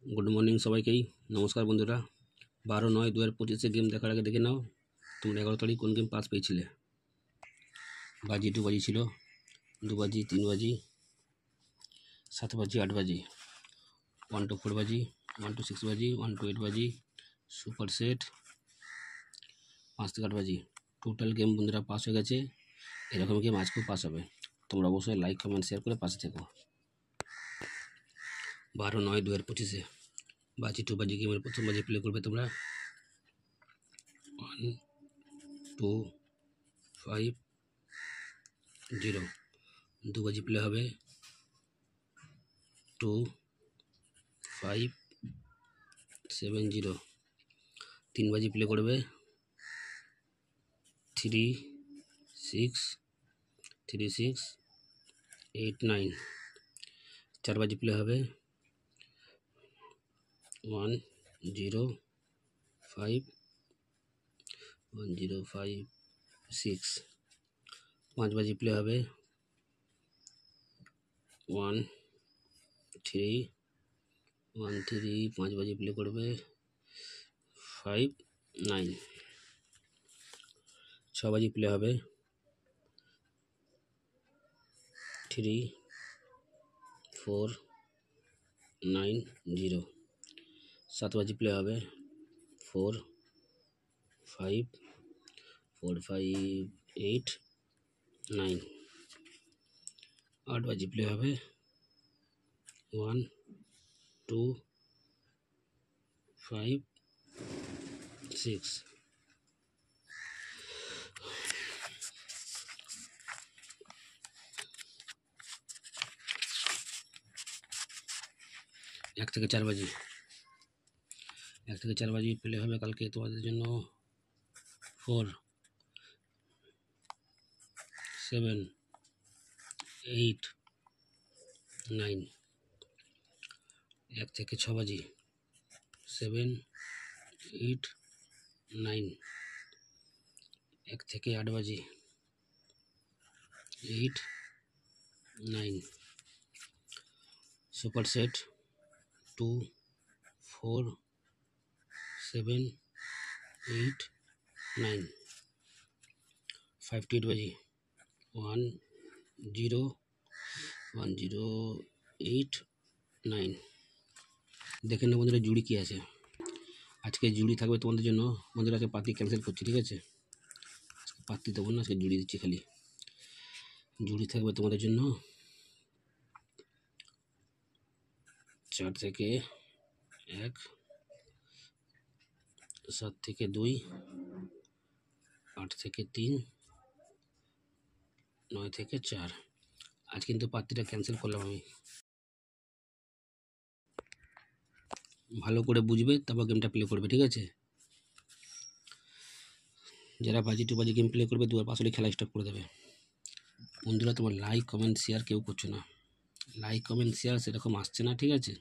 Good morning সবাইকেই নমস্কার বন্ধুরা। 12/9/2025 গেম দেখার আগে দেখে নাও তোমরা 11 তারিখ কোন গেম পাস পেয়েছিলে। বাজি 2 বাজি ছিল, 2 বাজি, 3 বাজি, 7 বাজি, 8 বাজি, 1 to 4 বাজি, 1 to 6 বাজি, 1 to 8 বাজি, সুপার সেট 5 থেকে 8 বাজি। টোটাল গেম বন্ধুরা পাস হয়ে গেছে। এরকম গেম আজকেও পাস হবে। তোমরা অবশ্যই লাইক কমেন্ট শেয়ার করে পাশে থেকো। 12/9/2025 বাজি 2 বাজি গেমের প্রথম বাজি প্লে করবে তোমরা 1 2 5 0। 2 বাজি প্লে হবে 2 5 7 0। 3 বাজি প্লে করবে 3 6 3 6 8 9। 4 বাজি প্লে হবে 1 0 5 1 0 5 6। 5 বাজি প্লে হবে 1 3 1 3। 5 বাজি প্লে করবে 5 9। 6 বাজি প্লে হবে 3 4 9 0। 7 বাজি প্লে হবে 4 5 4 5 8 9। 8 বাজি প্লে হবে 1 2 5 6। 1 থেকে 4 বাজি। 1 থেকে 4 বাজি প্লে হবে কালকে তোমাদের জন্য 4 7 8 9। 1 থেকে 6 বাজি 7 8 9। 1 থেকে 8 বাজি 8 9। Super set 2 4 7 8 9। 5 to 8 বাজি 1 0 1 0 8 9। দেখে না বন্ধুরা জুড়ি কি আছে। আজকে জুড়ি থাকবে তোমাদের জন্য বন্ধুরা। আজকে পাতি ক্যান্সেল করছি, ঠিক আছে? আজকে পাতি দেবো না, আজকে জুড়ি দিচ্ছি। খালি জুড়ি থাকবে তোমাদের জন্য 4 থেকে 1 7 থেকে 2 8 থেকে 3 9 থেকে 4। আজ কিন্তু পাত্রীটা ক্যান্সেল করলাম আমি। ভালো করে বুঝবে তারপর গেমটা প্লে করবে, ঠিক আছে? যারা বাজি 2 বাজি গেম প্লে করবে 2 পাস হলে খেলা স্টপ করে দেবে। বন্ধুরা তোমার লাইক কমেন্ট শেয়ার কেউ করছো না। লাইক কমেন্ট শেয়ার সেরকম আসছে না, ঠিক আছে?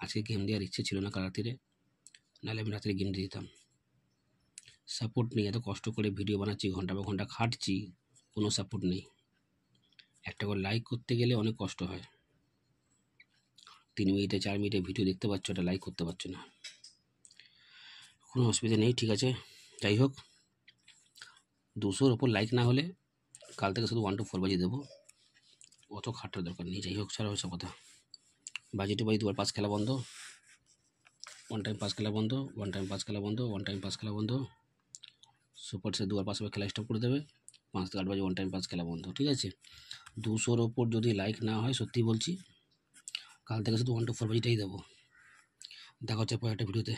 আজকে গেম দেওয়ার ইচ্ছে ছিল না কাল রাত্রিরে, নাহলে আমি রাত্রে গেম দিয়ে দিতাম। সাপোর্ট নেই, এত কষ্ট করে ভিডিও বানাচ্ছি, ঘন্টা বা ঘন্টা খাটছি, কোনো সাপোর্ট নেই। একটা করে লাইক করতে গেলে অনেক কষ্ট হয়। 3 মিনিটে 4 মিনিটে ভিডিও দেখতে পাচ্ছ, ওটা লাইক করতে পারছো না। কোনো অসুবিধা নেই, ঠিক আছে? যাই হোক, 200-র ওপর লাইক না হলে কাল থেকে শুধু 1 to 4 বাজি দেবো, অত খাটার দরকার নেই। যাই হোক, ছাড়া ওইসব কথা। বাজি 2 বাজি 2 পাস খেলা বন্ধ, 1 টাইম পাস খেলা বন্ধ, 1 টাইম পাস খেলা বন্ধ, 1 টাইম পাস খেলা বন্ধ। সুপার সে 2 পাস হবে, খেলা স্টপ করে দেবে। 5 থেকে 8 বাজে 1 টাইম পাস খেলা বন্ধ, ঠিক আছে? 200-র ওপর যদি লাইক না হয়, সত্যি বলছি, কাল থেকে শুধু 1 to 4 বাজিটাই দেবো। দেখা হচ্ছে পরের একটা ভিডিওতে।